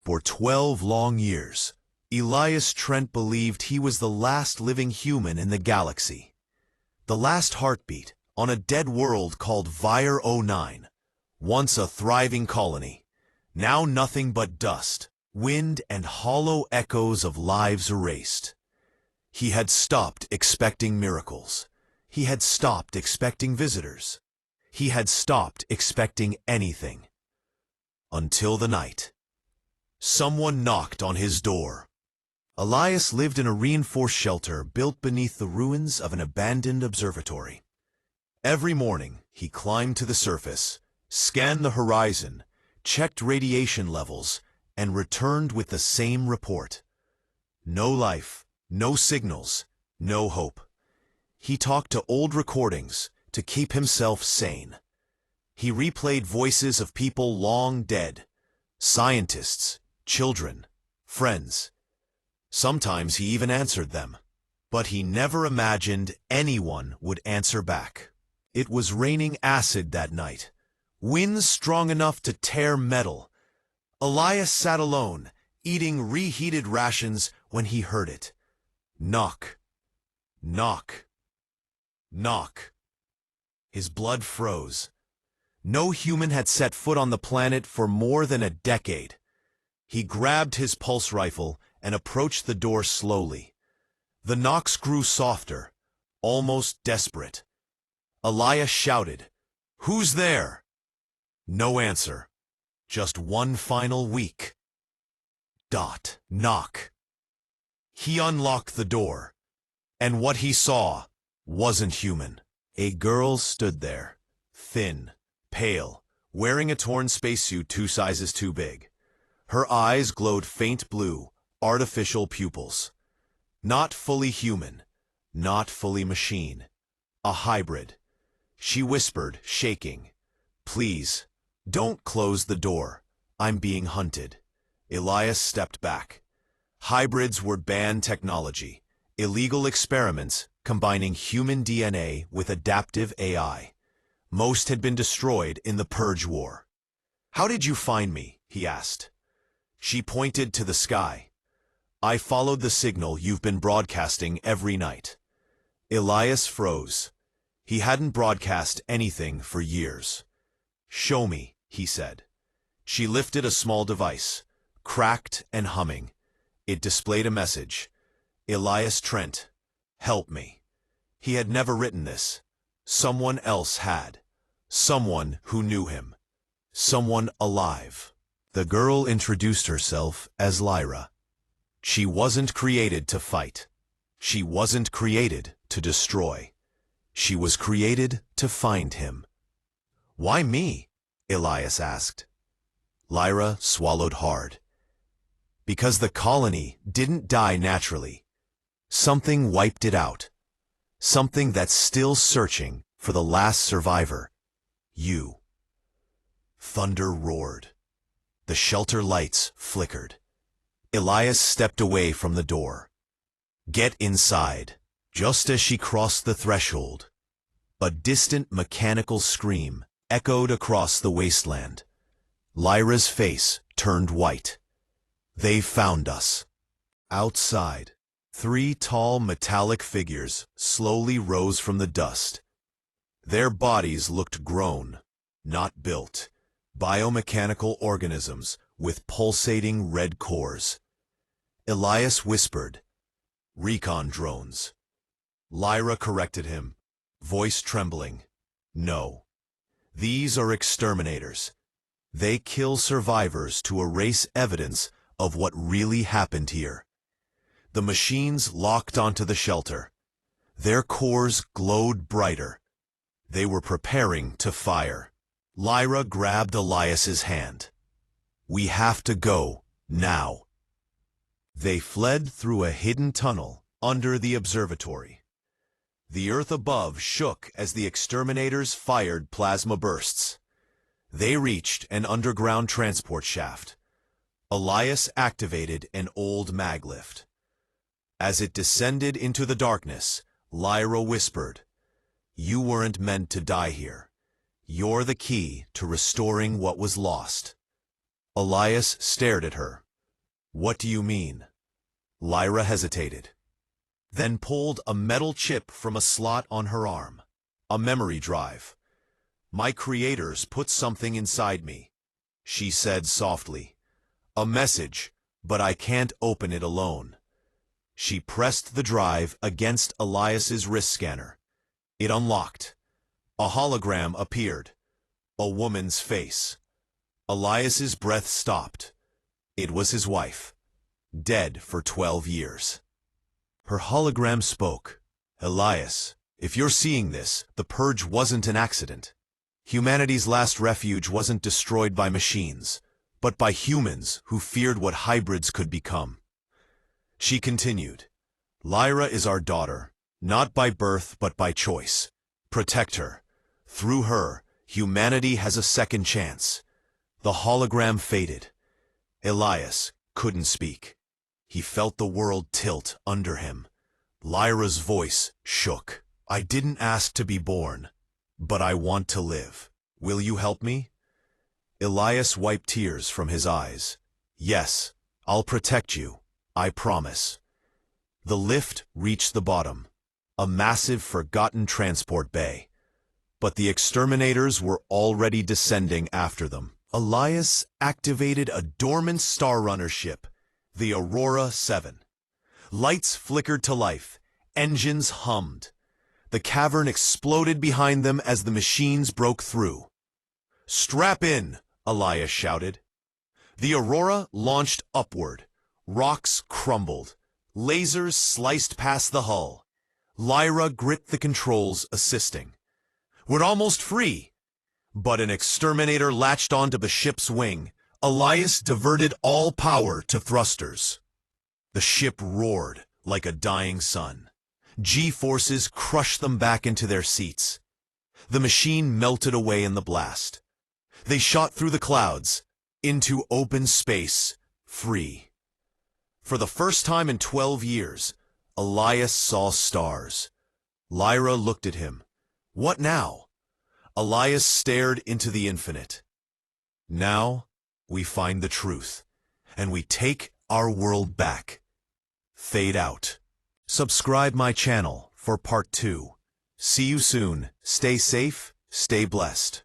For 12 long years, Elias Trent believed he was the last living human in the galaxy. The last heartbeat on a dead world called Vir 09, once a thriving colony, now nothing but dust, wind, and hollow echoes of lives erased. He had stopped expecting miracles. He had stopped expecting visitors. He had stopped expecting anything. Until the night. Someone knocked on his door. Elias lived in a reinforced shelter built beneath the ruins of an abandoned observatory. Every morning, he climbed to the surface, scanned the horizon, checked radiation levels, and returned with the same report. No life, no signals, no hope. He talked to old recordings to keep himself sane. He replayed voices of people long dead, scientists, children, friends. Sometimes he even answered them, but he never imagined anyone would answer back. It was raining acid that night, winds strong enough to tear metal. Elias sat alone, eating reheated rations when he heard it. Knock, knock, knock. His blood froze. No human had set foot on the planet for more than a decade. He grabbed his pulse rifle and approached the door slowly. The knocks grew softer, almost desperate. Elias shouted, "Who's there?" No answer. Just one final weak. Dot. Knock. He unlocked the door, and what he saw wasn't human. A girl stood there, thin, pale, wearing a torn spacesuit 2 sizes too big. Her eyes glowed faint blue, artificial pupils. Not fully human, not fully machine. A hybrid. She whispered, shaking, "Please, don't close the door. I'm being hunted." Elias stepped back. Hybrids were banned technology, illegal experiments combining human DNA with adaptive AI. Most had been destroyed in the Purge War. "How did you find me?" he asked. She pointed to the sky. "I followed the signal you've been broadcasting every night." Elias froze. He hadn't broadcast anything for years. "Show me," he said. She lifted a small device, cracked and humming. It displayed a message. "Elias Trent, help me." He had never written this. Someone else had. Someone who knew him. Someone alive. The girl introduced herself as Lyra. She wasn't created to fight. She wasn't created to destroy. She was created to find him. "Why me?" Elias asked. Lyra swallowed hard. "Because the colony didn't die naturally. Something wiped it out. Something that's still searching for the last survivor. You." Thunder roared. The shelter lights flickered. Elias stepped away from the door. "Get inside." Just as she crossed the threshold, a distant mechanical scream echoed across the wasteland. Lyra's face turned white. "They found us." Outside, 3 tall metallic figures slowly rose from the dust. Their bodies looked grown, not built, biomechanical organisms with pulsating red cores. Elias whispered, "Recon drones." Lyra corrected him, voice trembling. "No. These are exterminators. They kill survivors to erase evidence of what really happened here." The machines locked onto the shelter. Their cores glowed brighter. They were preparing to fire. Lyra grabbed Elias's hand. "We have to go, now." They fled through a hidden tunnel under the observatory. The earth above shook as the exterminators fired plasma bursts. They reached an underground transport shaft. Elias activated an old maglift. As it descended into the darkness, Lyra whispered, "You weren't meant to die here. You're the key to restoring what was lost." Elias stared at her, What do you mean? Lyra hesitated, then pulled a metal chip from a slot on her arm. A memory drive. My creators put something inside me, she said softly. A message, but I can't open it alone. She pressed the drive against Elias's wrist scanner. It unlocked. A hologram appeared. A woman's face. Elias's breath stopped. It was his wife, dead for 12 years. Her hologram spoke. Elias, if you're seeing this, the purge wasn't an accident. Humanity's last refuge wasn't destroyed by machines, but by humans who feared what hybrids could become. She continued, Lyra is our daughter, not by birth but by choice. Protect her. Through her, humanity has a second chance. The hologram faded. Elias couldn't speak. He felt the world tilt under him. Lyra's voice shook. I didn't ask to be born, but I want to live. Will you help me? Elias wiped tears from his eyes. Yes, I'll protect you. I promise. The lift reached the bottom, a massive forgotten transport bay. But the exterminators were already descending after them. Elias activated a dormant Star Runner ship, the Aurora 7. Lights flickered to life, engines hummed. The cavern exploded behind them as the machines broke through. Strap in, Elias shouted. The Aurora launched upward. Rocks crumbled. Lasers sliced past the hull. Lyra gripped the controls, assisting. We're almost free. But an exterminator latched onto the ship's wing. Elias diverted all power to thrusters. The ship roared like a dying sun. G-forces crushed them back into their seats. The machine melted away in the blast. They shot through the clouds, into open space, free. For the first time in 12 years, Elias saw stars. Lyra looked at him. What now? Elias stared into the infinite. Now, we find the truth, and we take our world back. Fade out. Subscribe my channel for part 2. See you soon. Stay safe, stay blessed.